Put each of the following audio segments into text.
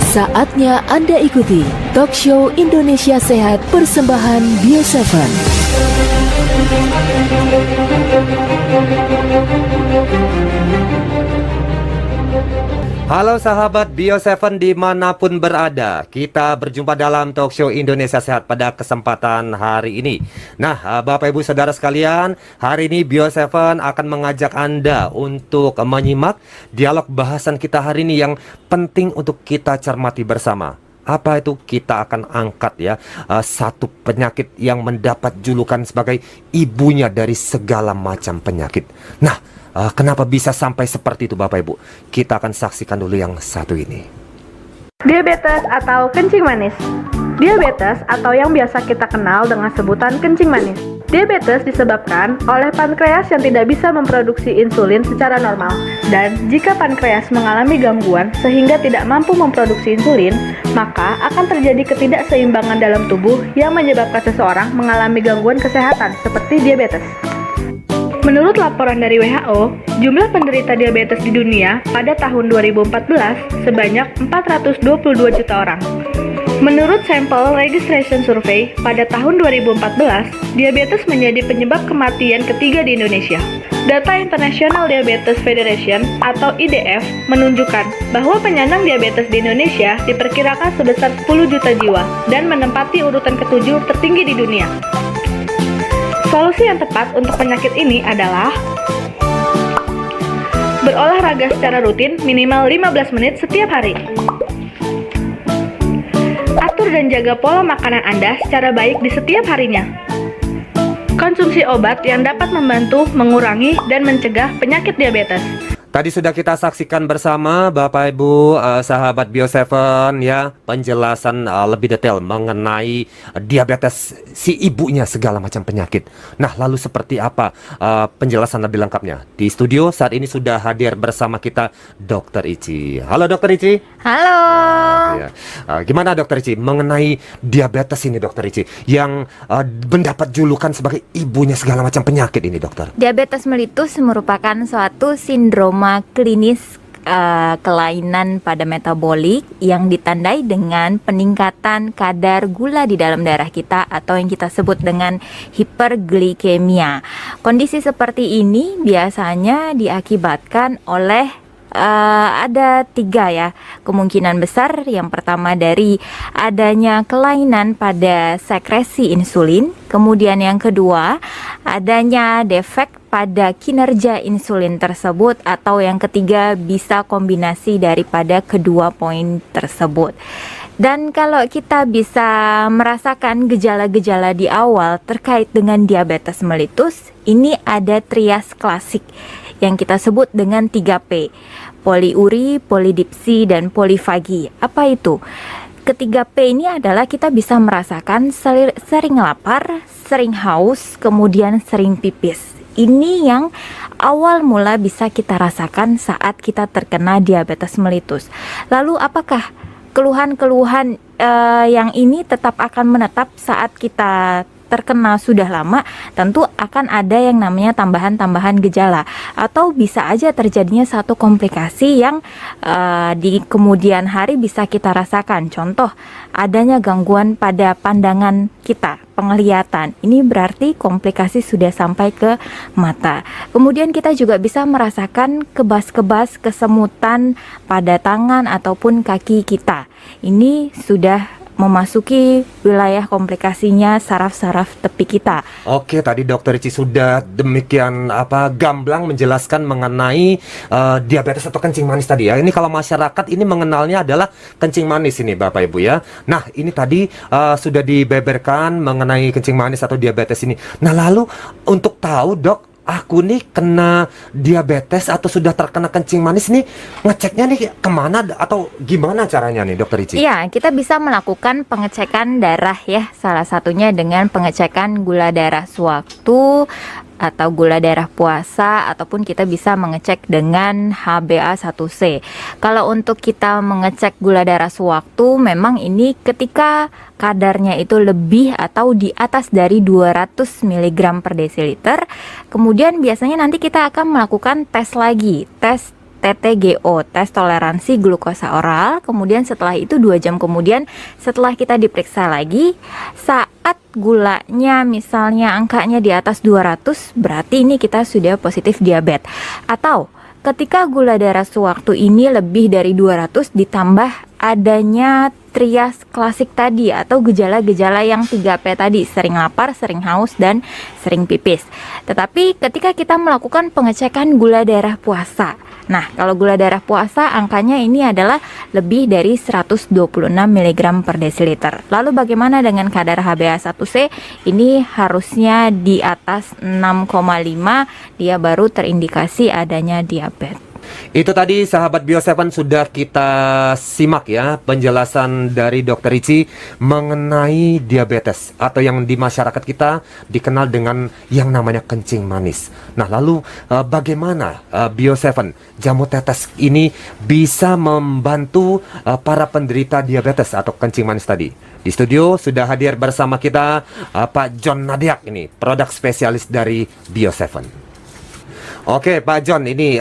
Saatnya Anda ikuti Talk Show Indonesia Sehat persembahan Bio7. Halo sahabat Bio7 dimanapun berada, kita berjumpa dalam Talk Show Indonesia Sehat pada kesempatan hari ini. Nah, Bapak Ibu Saudara sekalian, hari ini Bio7 akan mengajak Anda untuk menyimak dialog bahasan kita hari ini yang penting untuk kita cermati bersama. Apa itu? Kita akan angkat ya satu penyakit yang mendapat julukan sebagai ibunya dari segala macam penyakit. Nah, kenapa bisa sampai seperti itu Bapak Ibu? Kita akan saksikan dulu yang satu ini. Diabetes atau kencing manis. Diabetes atau yang biasa kita kenal dengan sebutan kencing manis. Diabetes disebabkan oleh pankreas yang tidak bisa memproduksi insulin secara normal. Dan jika pankreas mengalami gangguan sehingga tidak mampu memproduksi insulin, maka akan terjadi ketidakseimbangan dalam tubuh yang menyebabkan seseorang mengalami gangguan kesehatan seperti diabetes. Menurut laporan dari WHO, jumlah penderita diabetes di dunia pada tahun 2014 sebanyak 422 juta orang. Menurut sampel registration survey pada tahun 2014, diabetes menjadi penyebab kematian ketiga di Indonesia. Data International Diabetes Federation atau IDF menunjukkan bahwa penyandang diabetes di Indonesia diperkirakan sebesar 10 juta jiwa dan menempati urutan ke-7 tertinggi di dunia. Solusi yang tepat untuk penyakit ini adalah berolahraga secara rutin minimal 15 menit setiap hari. Atur dan jaga pola makanan Anda secara baik di setiap harinya. Konsumsi obat yang dapat membantu mengurangi dan mencegah penyakit diabetes. Tadi sudah kita saksikan bersama Bapak Ibu sahabat Bio7 ya, penjelasan lebih detail mengenai diabetes si ibunya segala macam penyakit. Nah, lalu seperti apa penjelasan lebih lengkapnya? Di studio saat ini sudah hadir bersama kita Dr. Ici. Halo Dr. Ici. Halo. Ya. Gimana Dr. Ici mengenai diabetes ini Dr. Ici yang mendapat julukan sebagai ibunya segala macam penyakit ini dokter? Diabetes mellitus merupakan suatu sindroma klinis kelainan pada metabolik yang ditandai dengan peningkatan kadar gula di dalam darah kita atau yang kita sebut dengan hiperglikemia. Kondisi seperti ini biasanya diakibatkan oleh ada 3 ya kemungkinan besar. Yang pertama dari adanya kelainan pada sekresi insulin. Kemudian yang kedua adanya defek pada kinerja insulin tersebut. Atau yang ketiga bisa kombinasi daripada kedua poin tersebut. Dan kalau kita bisa merasakan gejala-gejala di awal terkait dengan diabetes mellitus, ini ada trias klasik yang kita sebut dengan 3P, poliuri, polidipsi, dan polifagi. Apa itu? Ketiga P ini adalah kita bisa merasakan sering lapar, sering haus, kemudian sering pipis. Ini yang awal mula bisa kita rasakan saat kita terkena diabetes mellitus. Lalu apakah keluhan-keluhan yang ini tetap akan menetap saat kita terkena sudah lama? Tentu akan ada yang namanya tambahan-tambahan gejala, atau bisa aja terjadinya satu komplikasi yang di kemudian hari bisa kita rasakan. Contoh, adanya gangguan pada pandangan kita, penglihatan. Ini berarti komplikasi sudah sampai ke mata. Kemudian kita juga bisa merasakan kebas-kebas, kesemutan pada tangan ataupun kaki kita. Ini sudah memasuki wilayah komplikasinya saraf-saraf tepi kita. Oke, tadi Dokter Ici sudah demikian gamblang menjelaskan mengenai diabetes atau kencing manis tadi ya. Ini kalau masyarakat ini mengenalnya adalah kencing manis ini Bapak Ibu ya. Nah, ini tadi sudah dibeberkan mengenai kencing manis atau diabetes ini. Nah, lalu untuk tahu Dok, aku nih kena diabetes atau sudah terkena kencing manis nih, ngeceknya nih kemana atau gimana caranya nih Dokter Ici? Iya, kita bisa melakukan pengecekan darah ya. Salah satunya dengan pengecekan gula darah sewaktu atau gula darah puasa, ataupun kita bisa mengecek dengan HbA1c. Kalau untuk kita mengecek gula darah sewaktu, memang ini ketika kadarnya itu lebih atau di atas dari 200 mg per desiliter, kemudian biasanya nanti kita akan melakukan tes lagi, tes TTGO, tes toleransi glukosa oral. Kemudian setelah itu 2 jam kemudian setelah kita diperiksa lagi, saat gulanya misalnya angkanya di atas 200, berarti ini kita sudah positif diabetes. Atau ketika gula darah sewaktu ini lebih dari 200 ditambah adanya trias klasik tadi atau gejala-gejala yang 3P tadi, sering lapar, sering haus, dan sering pipis. Tetapi ketika kita melakukan pengecekan gula darah puasa, nah kalau gula darah puasa angkanya ini adalah lebih dari 126 mg per desiliter. Lalu bagaimana dengan kadar HbA1c? Ini harusnya di atas 6,5, dia baru terindikasi adanya diabetes. Itu tadi sahabat Bio7 sudah kita simak ya penjelasan dari Dr. Ricci mengenai diabetes atau yang di masyarakat kita dikenal dengan yang namanya kencing manis. Nah lalu bagaimana Bio7 jamu tetes ini bisa membantu para penderita diabetes atau kencing manis tadi? Di studio sudah hadir bersama kita Pak John Nadiak, ini produk spesialis dari Bio7. Oke Pak John, ini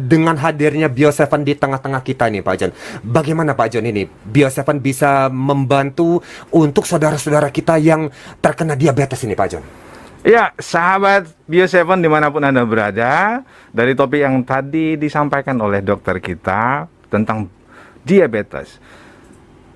dengan hadirnya Bio7 di tengah-tengah kita nih Pak John, bagaimana Pak John ini Bio7 bisa membantu untuk saudara-saudara kita yang terkena diabetes ini Pak John? Ya, sahabat Bio7 dimanapun Anda berada, dari topik yang tadi disampaikan oleh dokter kita tentang diabetes,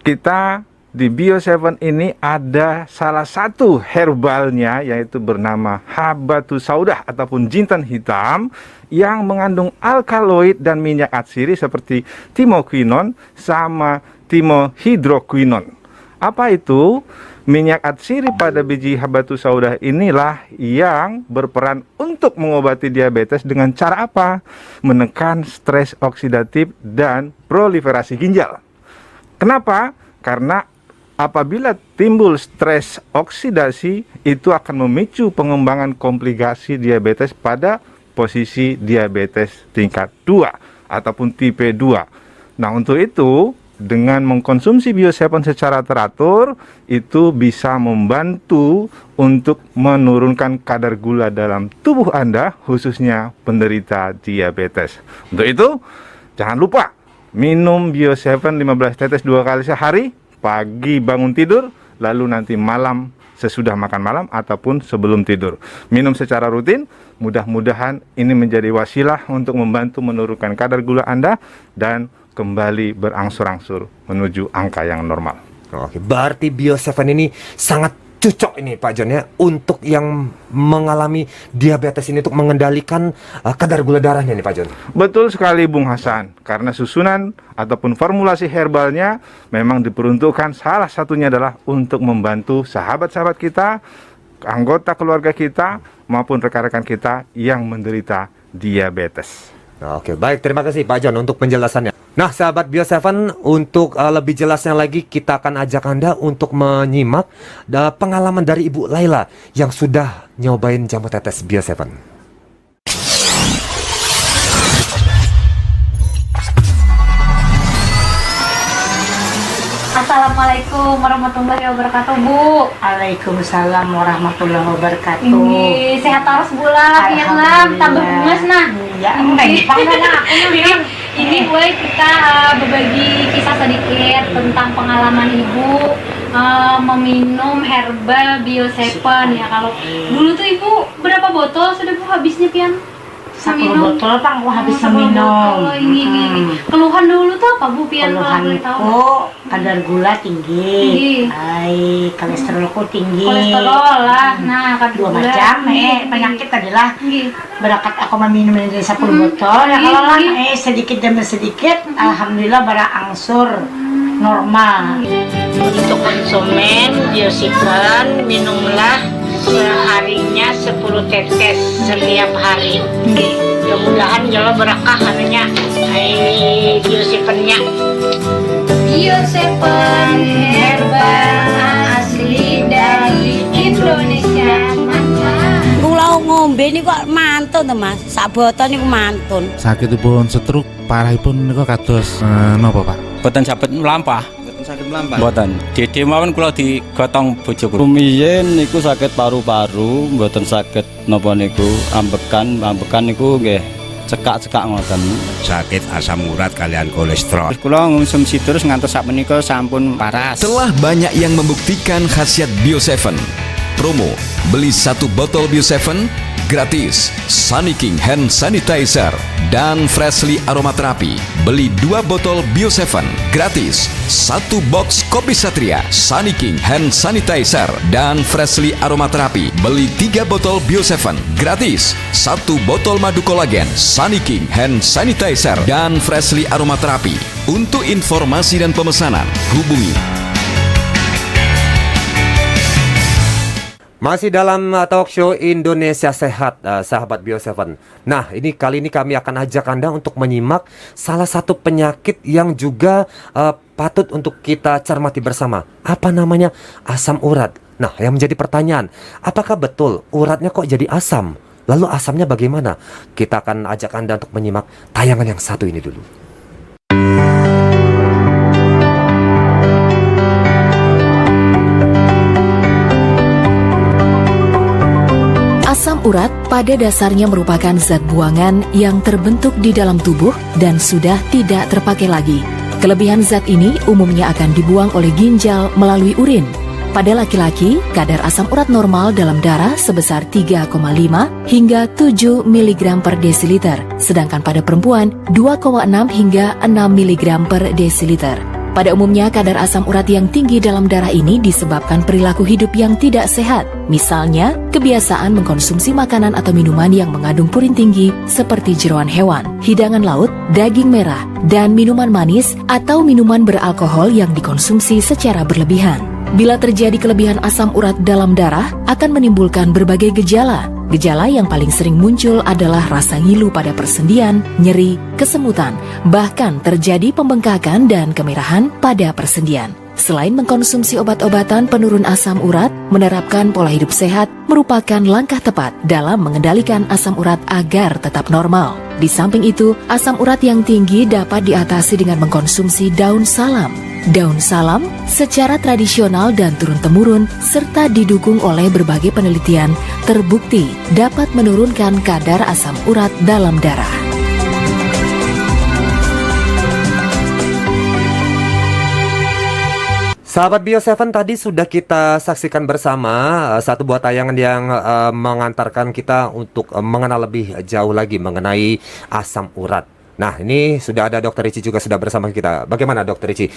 kita di Bio7 ini ada salah satu herbalnya, yaitu bernama habatus saudah ataupun jintan hitam, yang mengandung alkaloid dan minyak atsiri seperti timoquinon sama timohidroquinon. Apa itu? Minyak atsiri pada biji habatus saudah inilah yang berperan untuk mengobati diabetes dengan cara apa? Menekan stres oksidatif dan proliferasi ginjal. Kenapa? Karena apabila timbul stres oksidasi, itu akan memicu pengembangan komplikasi diabetes pada posisi diabetes tingkat 2 ataupun tipe 2. Nah, untuk itu dengan mengkonsumsi Bio7 secara teratur, itu bisa membantu untuk menurunkan kadar gula dalam tubuh Anda, khususnya penderita diabetes. Untuk itu, jangan lupa minum Bio7 15 tetes 2 kali sehari, pagi bangun tidur, lalu nanti malam sesudah makan malam ataupun sebelum tidur. Minum secara rutin, mudah-mudahan ini menjadi wasilah untuk membantu menurunkan kadar gula Anda dan kembali berangsur-angsur menuju angka yang normal. Oke, berarti Bio7 ini sangat cocok ini Pak John ya untuk yang mengalami diabetes ini, untuk mengendalikan kadar gula darahnya nih Pak John. Betul sekali Bung Hasan, karena susunan ataupun formulasi herbalnya memang diperuntukkan, salah satunya adalah untuk membantu sahabat-sahabat kita, anggota keluarga kita maupun rekan-rekan kita yang menderita diabetes. Oke, baik, terima kasih Pak John untuk penjelasannya. Nah, sahabat Bio7, untuk lebih jelasnya lagi kita akan ajak Anda untuk menyimak pengalaman dari Ibu Laila yang sudah nyobain jamu tetes Bio7. Assalamualaikum warahmatullahi wabarakatuh, Bu. Waalaikumsalam warahmatullahi wabarakatuh. Ini sehat terus Bu lah, yang lam, tambah gemes nah. Ya, Ini boleh kita berbagi kisah sedikit tentang pengalaman Ibu meminum herbal Bio7 ya. Kalau dulu tuh Ibu berapa botol sudah Bu habisnya pian? 10 botol Pak, aku habis minum. Ini. Keluhan dulu tuh apa Bu pian kalau boleh tahu? Keluhanku kadar gula tinggi. Ai, kolesterolku tinggi. Kolesterol lah. Nah, kadar Dua gula. macam penyakit adalah berkat aku meminum dari 10 botol ya, kalau lah sedikit demi sedikit alhamdulillah berangsur normal. Untuk konsumen Bio7, minumlah seharinya 10 tetes setiap hari. Mudah-mudahan jalo berkah anunya Bio7-nya. Bio7 herbal asli dari Indonesia. Gula mau ngombe niku kok mantun to Mas. Sak botol niku mantun. Sakitipun stroke parahipun niku kados napa Pak? Boten saged mlampah. Boten saged mlampah. Boten. Dede mawon kula digotong bojoku. Rumiyin niku saged paru-paru, mboten saged napa niku ambekan niku nggih cekak-cekak ngoten. Sakit asam urat kalian kolesterol. Kula ngonsumsi terus ngantos sakmenika sampun paras. Telah banyak yang membuktikan khasiat Bio7. Promo, beli 1 botol Bio7 gratis Sunny King Hand Sanitizer dan Freshly Aromaterapi. Beli 2 botol Bio7 gratis 1 box Kopi Satria Sunny King Hand Sanitizer dan Freshly Aromaterapi. Beli 3 botol Bio7 gratis 1 botol madu kolagen Sunny King Hand Sanitizer dan Freshly Aromaterapi. Untuk informasi dan pemesanan hubungi. Masih dalam talk show Indonesia Sehat, sahabat Bio7. Nah, kali ini kami akan ajak Anda untuk menyimak salah satu penyakit yang juga patut untuk kita cermati bersama. Apa namanya? Asam urat. Nah, yang menjadi pertanyaan, apakah betul uratnya kok jadi asam? Lalu asamnya bagaimana? Kita akan ajak Anda untuk menyimak tayangan yang satu ini dulu. Asam urat pada dasarnya merupakan zat buangan yang terbentuk di dalam tubuh dan sudah tidak terpakai lagi. Kelebihan zat ini umumnya akan dibuang oleh ginjal melalui urin. Pada laki-laki, kadar asam urat normal dalam darah sebesar 3,5 hingga 7 mg per desiliter, sedangkan pada perempuan 2,6 hingga 6 mg per desiliter. Pada umumnya, kadar asam urat yang tinggi dalam darah ini disebabkan perilaku hidup yang tidak sehat. Misalnya, kebiasaan mengkonsumsi makanan atau minuman yang mengandung purin tinggi seperti jeroan hewan, hidangan laut, daging merah, dan minuman manis atau minuman beralkohol yang dikonsumsi secara berlebihan. Bila terjadi kelebihan asam urat dalam darah, akan menimbulkan berbagai gejala. Gejala yang paling sering muncul adalah rasa ngilu pada persendian, nyeri, kesemutan, bahkan terjadi pembengkakan dan kemerahan pada persendian. Selain mengkonsumsi obat-obatan penurun asam urat, menerapkan pola hidup sehat merupakan langkah tepat dalam mengendalikan asam urat agar tetap normal. Di samping itu, asam urat yang tinggi dapat diatasi dengan mengkonsumsi daun salam. Daun salam secara tradisional dan turun-temurun serta didukung oleh berbagai penelitian terbukti dapat menurunkan kadar asam urat dalam darah. Sahabat Bio7, tadi sudah kita saksikan bersama satu buah tayangan yang mengantarkan kita untuk mengenal lebih jauh lagi mengenai asam urat. Nah, ini sudah ada Dokter Rici juga sudah bersama kita. Bagaimana Dokter Rici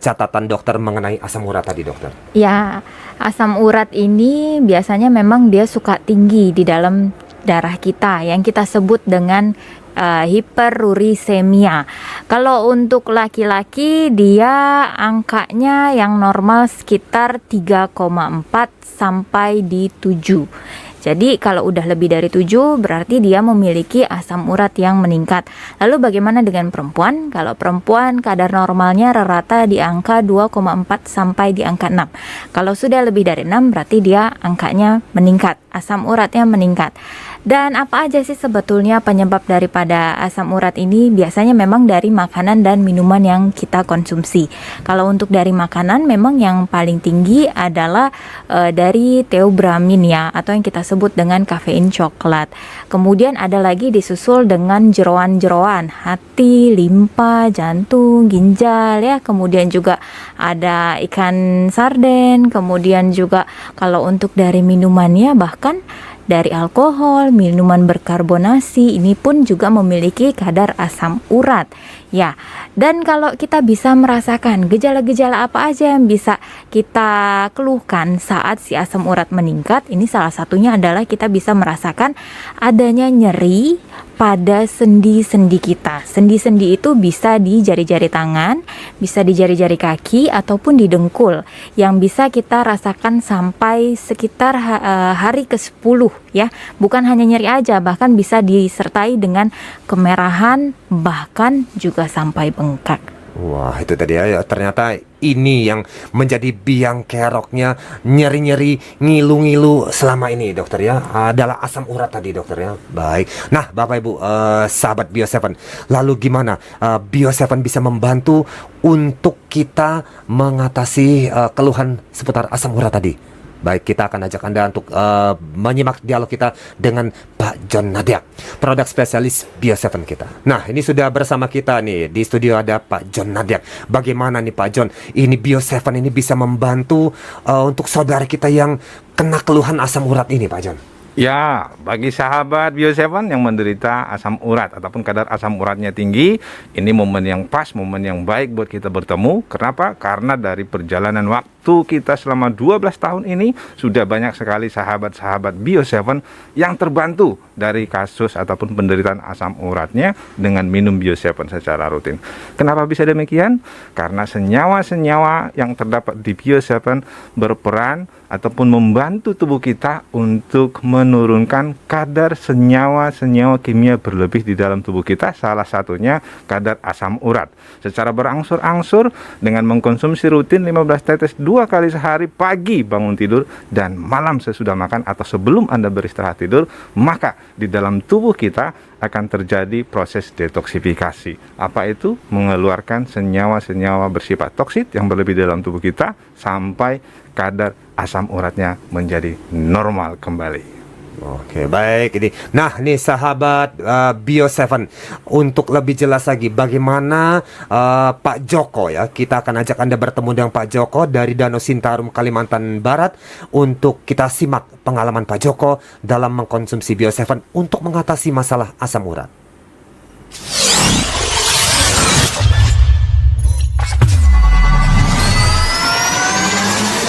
catatan dokter mengenai asam urat tadi, Dokter? Ya, asam urat ini biasanya memang dia suka tinggi di dalam darah kita yang kita sebut dengan hiperurisemia. Kalau untuk laki-laki dia angkanya yang normal sekitar 3,4 sampai di 7. Jadi kalau udah lebih dari 7 berarti dia memiliki asam urat yang meningkat. Lalu bagaimana dengan perempuan? Kalau perempuan kadar normalnya rata-rata di angka 2,4 sampai di angka 6. Kalau sudah lebih dari 6 berarti dia angkanya meningkat, asam uratnya meningkat. Dan apa aja sih sebetulnya penyebab daripada asam urat ini? Biasanya memang dari makanan dan minuman yang kita konsumsi. Kalau untuk dari makanan memang yang paling tinggi adalah dari theobromine ya, atau yang kita sebut dengan kafein coklat. Kemudian ada lagi disusul dengan jeroan-jeroan, hati, limpa, jantung, ginjal ya. Kemudian juga ada ikan sarden. Kemudian juga kalau untuk dari minumannya bahkan dari alkohol, minuman berkarbonasi, ini pun juga memiliki kadar asam urat. Ya, dan kalau kita bisa merasakan gejala-gejala apa aja yang bisa kita keluhkan saat si asam urat meningkat, ini salah satunya adalah kita bisa merasakan adanya nyeri pada sendi-sendi kita. Sendi-sendi itu bisa di jari-jari tangan, bisa di jari-jari kaki, ataupun di dengkul, yang bisa kita rasakan sampai sekitar hari ke-10 ya. Bukan hanya nyeri aja, bahkan bisa disertai dengan kemerahan, bahkan juga sampai bengkak. Wah, itu tadi ya, ternyata ini yang menjadi biang keroknya, nyeri-nyeri, ngilu-ngilu selama ini dokter ya, adalah asam urat tadi dokter ya. Baik. Nah, Bapak Ibu, sahabat Bio7, lalu gimana Bio7 bisa membantu untuk kita mengatasi keluhan seputar asam urat tadi? Baik, kita akan ajak Anda untuk menyimak dialog kita dengan Pak John Nadiak, produk spesialis Bio7 kita. Nah, ini sudah bersama kita nih, di studio ada Pak John Nadiak. Bagaimana nih Pak John, ini Bio7 ini bisa membantu untuk saudara kita yang kena keluhan asam urat ini Pak John? Ya, bagi sahabat Bio7 yang menderita asam urat ataupun kadar asam uratnya tinggi, ini momen yang pas, momen yang baik buat kita bertemu. Kenapa? Karena dari perjalanan waktu kita selama 12 tahun ini, sudah banyak sekali sahabat-sahabat Bio7 yang terbantu dari kasus ataupun penderitaan asam uratnya dengan minum Bio7 secara rutin. Kenapa bisa demikian? Karena senyawa-senyawa yang terdapat di Bio7 berperan ataupun membantu tubuh kita untuk menurunkan kadar senyawa-senyawa kimia berlebih di dalam tubuh kita, salah satunya kadar asam urat. Secara berangsur-angsur dengan mengkonsumsi rutin 15 tetes 2 kali sehari, pagi bangun tidur dan malam sesudah makan atau sebelum Anda beristirahat tidur, maka di dalam tubuh kita akan terjadi proses detoksifikasi. Apa itu? Mengeluarkan senyawa-senyawa bersifat toksit yang berlebih dalam tubuh kita sampai kadar asam uratnya menjadi normal kembali. Oke, baik ini. Nah, nih sahabat Bio7, untuk lebih jelas lagi bagaimana Pak Joko ya, kita akan ajak Anda bertemu dengan Pak Joko dari Danau Sintarum, Kalimantan Barat, untuk kita simak pengalaman Pak Joko dalam mengkonsumsi Bio7 untuk mengatasi masalah asam urat.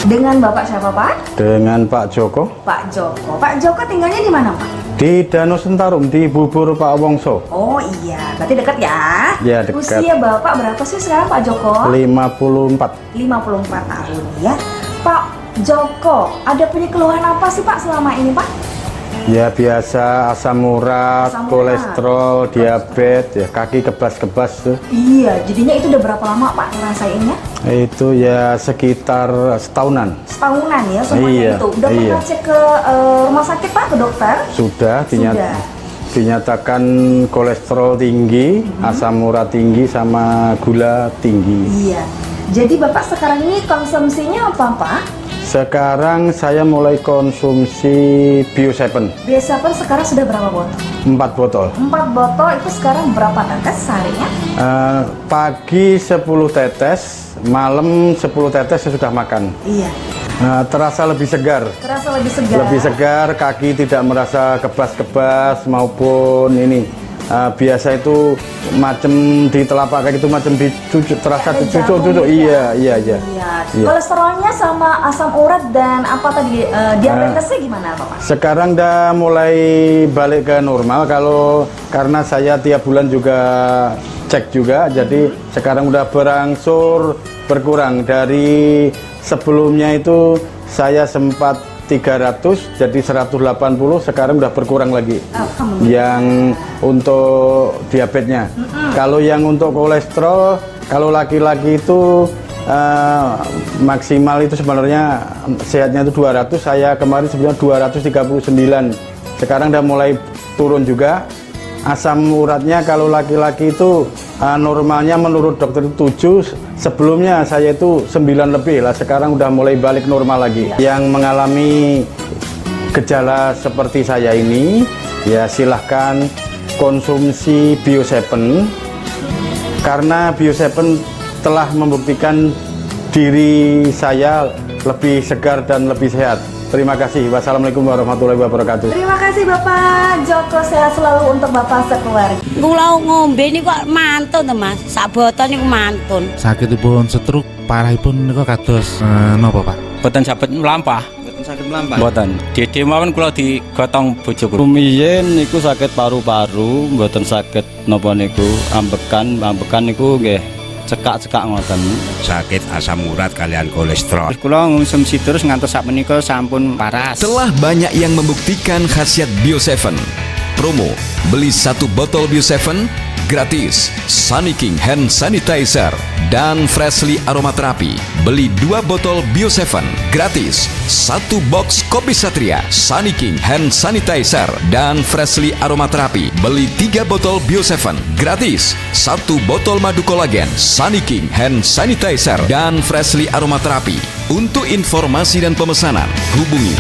Dengan Bapak siapa Pak? Dengan Pak Joko. Pak Joko. Pak Joko tinggalnya di mana Pak? Di Danau Sintarum, di Bubur Pak Wongso. Oh iya, berarti dekat ya? Ya, dekat. Usia Bapak berapa sih sekarang Pak Joko? 54. 54 tahun ya. Pak Joko, ada punya keluhan apa sih Pak selama ini Pak? Ya biasa, asam urat, kolesterol, diabetes, ya kaki kebas-kebas tuh. Iya, jadinya itu udah berapa lama Pak ngerasainnya? Itu ya sekitar setahunan. Setahunan ya semuanya itu. Udah pernah cek ke rumah sakit Pak, ke dokter? Sudah. Dinyatakan kolesterol tinggi, asam urat tinggi, sama gula tinggi. Iya. Jadi Bapak sekarang ini konsumsinya apa Pak? Sekarang saya mulai konsumsi Bio7. Bio7 sekarang sudah berapa botol? 4 botol. 4 botol itu sekarang berapa tetes seharinya? Pagi 10 tetes, malam 10 tetes saya sudah makan. Iya. Terasa lebih segar. Terasa lebih segar. Lebih segar, kaki tidak merasa kebas-kebas maupun ini. Biasa itu macam di telapak kaki itu macam dicucuk, terasa dicucuk. Iya. Kolesterolnya sama asam urat dan apa tadi diabetesnya gimana Bapak? Sekarang udah mulai balik ke normal, karena saya tiap bulan juga cek juga, jadi sekarang udah berangsur berkurang. Dari sebelumnya itu saya sempat 300 jadi 180, sekarang udah berkurang lagi yang untuk diabetesnya. Kalau yang untuk kolesterol, kalau laki-laki itu maksimal itu sebenarnya sehatnya itu 200, saya kemarin sebenarnya 239, sekarang udah mulai turun juga. Asam uratnya kalau laki-laki itu normalnya menurut dokter itu 7, sebelumnya saya itu 9 lebih lah, sekarang udah mulai balik normal lagi. Yang mengalami gejala seperti saya ini, ya silahkan konsumsi Bio7, karena Bio7 telah membuktikan diri saya lebih segar dan lebih sehat. Terima kasih. Wassalamualaikum warahmatullahi wabarakatuh. Terima kasih Bapak Joko, sehat selalu untuk Bapak sekeluarga. Kula ngombe niku kok mantun to Mas. Sak botol niku mantun. Sakitipun stroke parahipun niku kados napa Pak? Boten saged mlampah. Boten saged mlampah. Boten. Dede mawon kula digotong bojoku. Rumiyin niku sakit paru-paru, mboten saged napa niku ambekan niku nggih cekak-cekak ngoten. Sakit asam urat kalian kolesterol. Kula ngonsumsi terus ngantos sak menika sampun paras. Telah banyak yang membuktikan khasiat Bio7. Promo beli 1 botol Bio7 gratis. Saniking Hand Sanitizer dan Freshly Aromaterapi. Beli 2 botol Bio7 gratis. 1 box Kopi Satria, Saniking Hand Sanitizer dan Freshly Aromaterapi. Beli 3 botol Bio7 gratis. 1 botol madu kolagen, Saniking Hand Sanitizer dan Freshly Aromaterapi. Untuk informasi dan pemesanan, hubungi.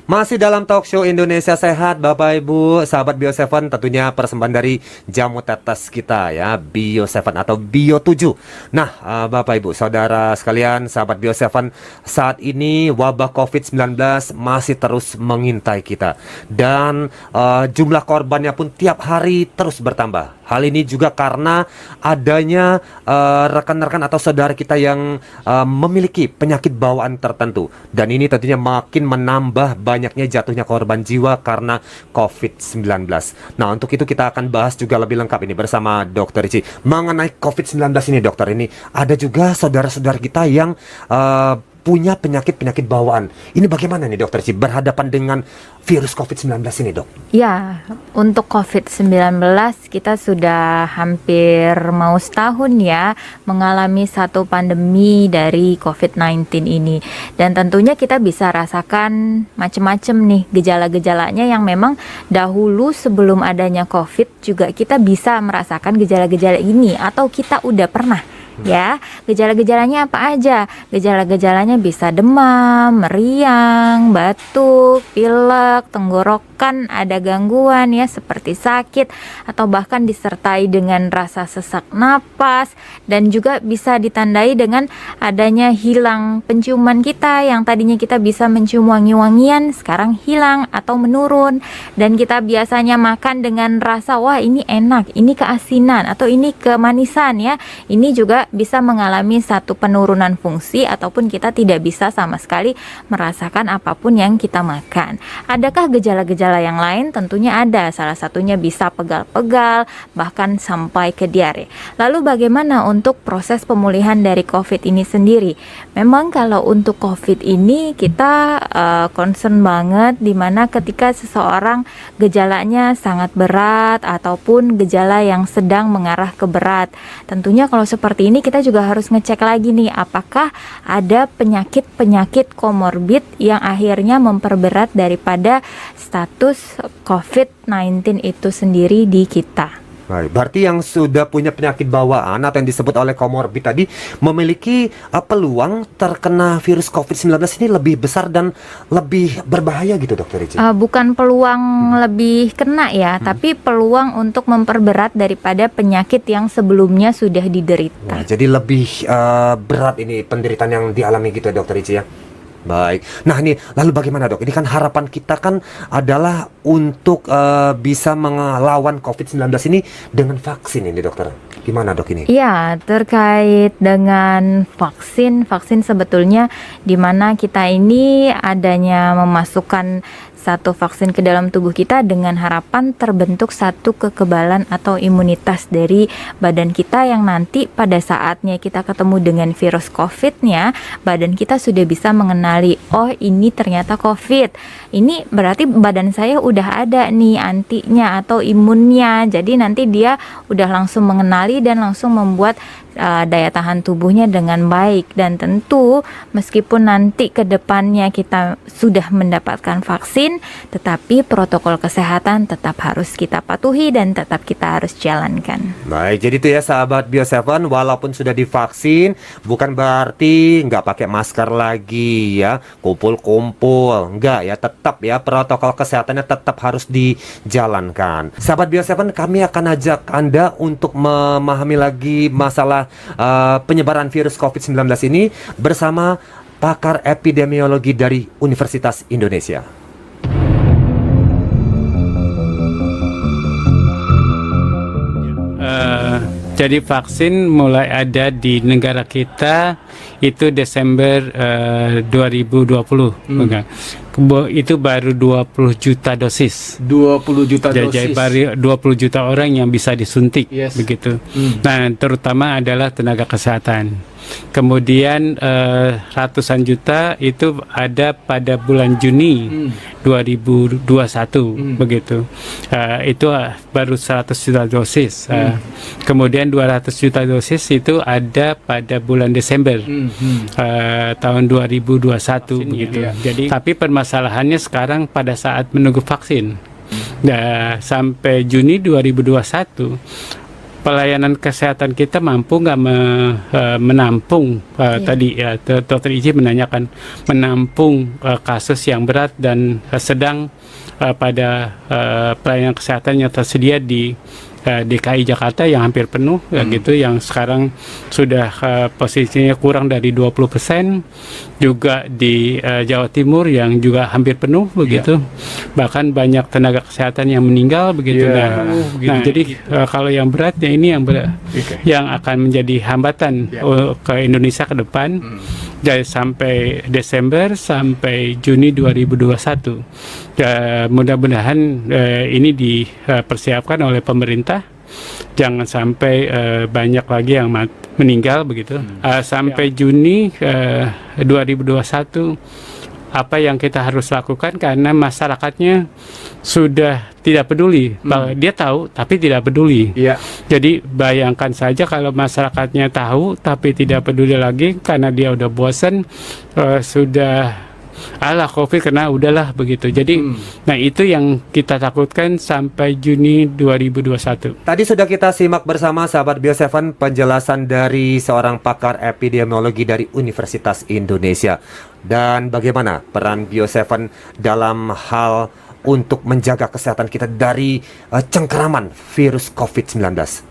Masih dalam talk show Indonesia Sehat, Bapak Ibu, sahabat Bio7, tentunya persembahan dari jamu tetes kita ya, Bio7 atau Bio7. Nah, Bapak Ibu, saudara sekalian, sahabat Bio7, saat ini wabah COVID-19 masih terus mengintai kita. Dan jumlah korbannya pun tiap hari terus bertambah. Hal ini juga karena adanya rekan-rekan atau saudara kita yang memiliki penyakit bawaan tertentu. Dan ini tentunya makin menambah banyaknya jatuhnya korban jiwa karena COVID-19. Nah, untuk itu kita akan bahas juga lebih lengkap ini bersama Dr. Ici. Mengenai COVID-19 ini, dokter, ini ada juga saudara-saudara kita yang punya penyakit-penyakit bawaan. Ini bagaimana nih, Dokter Ici, berhadapan dengan virus COVID-19 ini, Dok? Ya, untuk COVID-19 kita sudah hampir mau setahun ya mengalami satu pandemi dari COVID-19 ini. Dan tentunya kita bisa rasakan macam-macam nih gejala-gejalanya yang memang dahulu sebelum adanya COVID juga kita bisa merasakan gejala-gejala ini atau kita udah pernah. Ya, gejala-gejalanya apa aja? Gejala-gejalanya bisa demam, meriang, batuk, pilek, tenggorokan, ada gangguan ya seperti sakit atau bahkan disertai dengan rasa sesak napas, dan juga bisa ditandai dengan adanya hilang penciuman kita yang tadinya kita bisa mencium wangi-wangian sekarang hilang atau menurun, dan kita biasanya makan dengan rasa wah ini enak, ini keasinan atau ini kemanisan ya. Ini juga bisa mengalami satu penurunan fungsi ataupun kita tidak bisa sama sekali merasakan apapun yang kita makan. Adakah gejala-gejala yang lain? Tentunya ada. Salah satunya bisa pegal-pegal bahkan sampai ke diare. Lalu bagaimana untuk proses pemulihan dari COVID ini sendiri? Memang kalau untuk COVID ini kita concern banget dimana ketika seseorang gejalanya sangat berat ataupun gejala yang sedang mengarah ke berat. Tentunya kalau seperti ini kita juga harus ngecek lagi nih apakah ada penyakit-penyakit komorbid yang akhirnya memperberat daripada status COVID-19 itu sendiri di kita. Baik, berarti yang sudah punya penyakit bawaan atau yang disebut oleh komorbid tadi memiliki peluang terkena virus COVID-19 ini lebih besar dan lebih berbahaya gitu, Dokter Ici? Bukan peluang lebih kena ya, tapi peluang untuk memperberat daripada penyakit yang sebelumnya sudah diderita. Nah, jadi lebih berat ini penderitaan yang dialami gitu ya, Dokter Ici ya? Baik. Nah ini lalu bagaimana, Dok? Ini kan harapan kita kan adalah untuk bisa melawan COVID-19 ini dengan vaksin ini, Dokter. Gimana, Dok, ini? Ya, terkait dengan vaksin sebetulnya di mana kita ini adanya memasukkan satu vaksin ke dalam tubuh kita dengan harapan terbentuk satu kekebalan atau imunitas dari badan kita yang nanti pada saatnya kita ketemu dengan virus COVID-nya, badan kita sudah bisa mengenali, oh ini ternyata COVID. Ini berarti badan saya udah ada nih antinya atau imunnya. Jadi nanti dia udah langsung mengenali dan langsung membuat daya tahan tubuhnya dengan baik. Dan tentu meskipun nanti ke depannya kita sudah mendapatkan vaksin, tetapi protokol kesehatan tetap harus kita patuhi dan tetap kita harus jalankan. Baik, jadi itu ya sahabat Bio7, walaupun sudah divaksin bukan berarti nggak pakai masker lagi ya, kumpul-kumpul, enggak ya, tetap ya protokol kesehatannya tetap harus dijalankan. Sahabat Bio7, kami akan ajak Anda untuk memahami lagi masalah penyebaran virus COVID-19 ini bersama pakar epidemiologi dari Universitas Indonesia. Jadi vaksin mulai ada di negara kita itu Desember 2020. Itu baru 20 juta dosis. 20 juta dosis. Jadi baru 20 juta orang yang bisa disuntik, begitu. Nah, terutama adalah tenaga kesehatan. Kemudian ratusan juta itu ada pada bulan Juni 2021 begitu. Itu baru 100 juta dosis. Kemudian 200 juta dosis itu ada pada bulan Desember tahun 2021 begitu. Jadi tapi permasalahannya sekarang pada saat menunggu vaksin. Nah, sampai Juni 2021 pelayanan kesehatan kita mampu nggak menampung tadi ya Dr. Iji menanyakan menampung kasus yang berat dan sedang pada pelayanan kesehatan yang tersedia di DKI Jakarta yang hampir penuh gitu, yang sekarang sudah posisinya kurang dari 20%, juga di Jawa Timur yang juga hampir penuh begitu, bahkan banyak tenaga kesehatan yang meninggal begitu. Nah, jadi kalau yang beratnya ini yang akan menjadi hambatan ke Indonesia ke depan dari sampai Desember sampai Juni 2021. Mudah-mudahan ini dipersiapkan oleh pemerintah, jangan sampai banyak lagi yang meninggal begitu. Sampai Juni 2021 apa yang kita harus lakukan, karena masyarakatnya sudah tidak peduli. Dia tahu tapi tidak peduli. Jadi bayangkan saja kalau masyarakatnya tahu tapi tidak peduli lagi karena dia udah bosan, sudah alah COVID kena udahlah begitu. Jadi nah itu yang kita takutkan sampai Juni 2021. Tadi sudah kita simak bersama sahabat Bio7 penjelasan dari seorang pakar epidemiologi dari Universitas Indonesia, dan bagaimana peran Bio7 dalam hal untuk menjaga kesehatan kita dari cengkeraman virus COVID-19.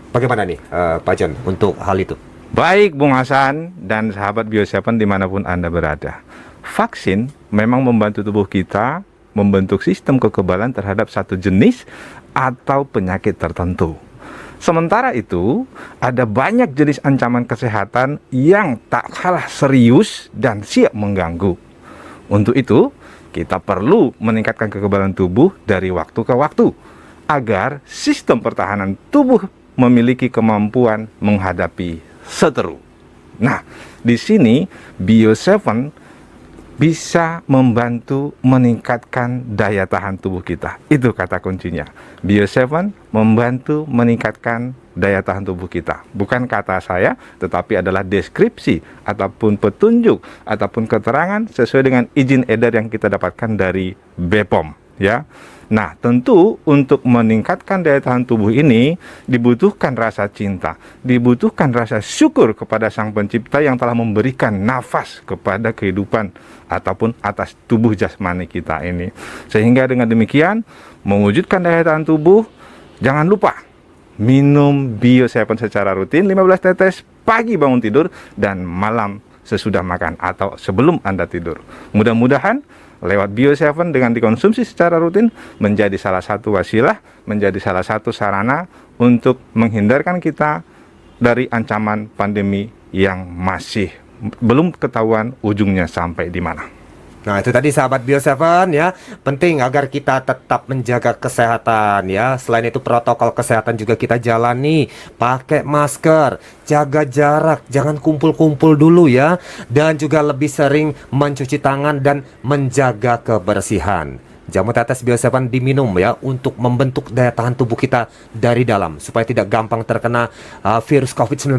Bagaimana nih Pak John untuk hal itu? Baik Bung Hasan dan sahabat Bio7 dimanapun Anda berada. Vaksin memang membantu tubuh kita membentuk sistem kekebalan terhadap satu jenis atau penyakit tertentu. Sementara itu, ada banyak jenis ancaman kesehatan yang tak kalah serius dan siap mengganggu. Untuk itu, kita perlu meningkatkan kekebalan tubuh dari waktu ke waktu agar sistem pertahanan tubuh memiliki kemampuan menghadapi seteru. Nah, di sini Bio7 bisa membantu meningkatkan daya tahan tubuh kita. Itu kata kuncinya. Bio7 membantu meningkatkan daya tahan tubuh kita. Bukan kata saya, tetapi adalah deskripsi ataupun petunjuk ataupun keterangan sesuai dengan izin edar yang kita dapatkan dari BPOM, ya. Nah, tentu untuk meningkatkan daya tahan tubuh ini dibutuhkan rasa cinta, dibutuhkan rasa syukur kepada Sang Pencipta yang telah memberikan nafas kepada kehidupan ataupun atas tubuh jasmani kita ini. Sehingga dengan demikian, mewujudkan daya tahan tubuh, jangan lupa minum Bio7 secara rutin 15 tetes pagi bangun tidur dan malam sesudah makan atau sebelum Anda tidur. Mudah-mudahan lewat Bio7 dengan dikonsumsi secara rutin menjadi salah satu wasilah, menjadi salah satu sarana untuk menghindarkan kita dari ancaman pandemi yang masih belum ketahuan ujungnya sampai di mana. Nah, itu tadi sahabat Bio7 ya, penting agar kita tetap menjaga kesehatan ya. Selain itu protokol kesehatan juga kita jalani, pakai masker, jaga jarak, jangan kumpul-kumpul dulu ya, dan juga lebih sering mencuci tangan dan menjaga kebersihan. Jamu tetes Bio7 diminum ya untuk membentuk daya tahan tubuh kita dari dalam supaya tidak gampang terkena virus COVID-19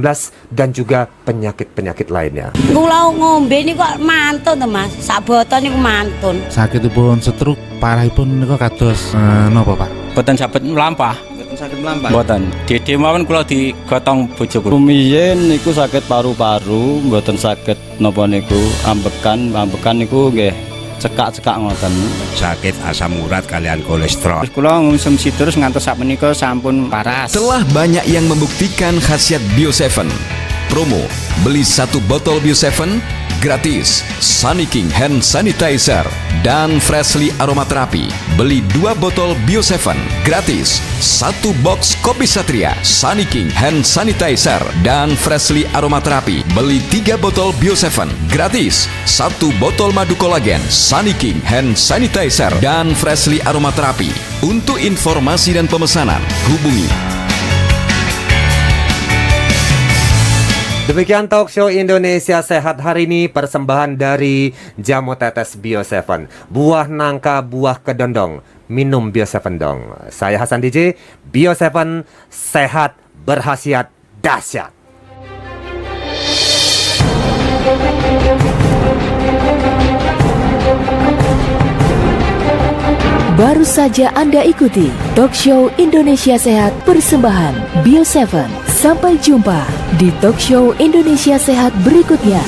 dan juga penyakit-penyakit lainnya. Kula ngombe niku kok mantun to Mas, sak botol niku mantun. Sakitipun stroke parahipun niku kados napa Pak? Boten saged mlampah. Boten saged mlampah. Boten. Dede mawon kula digotong bojoku. Rumiyin niku sakit paru-paru, mboten saged napa niku ambekan niku nggih cekak-cekak ngoten. Sakit asam urat kalian kolesterol. Kula ngonsumsi terus ngantos sak menika sampun paras. Telah banyak yang membuktikan khasiat Bio7. Promo, beli 1 botol Bio7 gratis Sunny King Hand Sanitizer dan Freshly Aromaterapi. Beli 2 botol Bio7 gratis 1 box Kopi Satria Sunny King Hand Sanitizer dan Freshly Aromaterapi. Beli 3 botol Bio7 gratis 1 botol madu kolagen Sunny King Hand Sanitizer dan Freshly Aromaterapi. Untuk informasi dan pemesanan hubungi Demikian talk show Indonesia Sehat hari ini, persembahan dari Jamu Tetes Bio 7. Buah nangka, buah kedondong, minum Bio 7 dong. Saya Hasan DJ, Bio 7 sehat, berkhasiat, dahsyat. Baru saja Anda ikuti talk show Indonesia Sehat persembahan Bio 7. Sampai jumpa di talk show Indonesia Sehat berikutnya.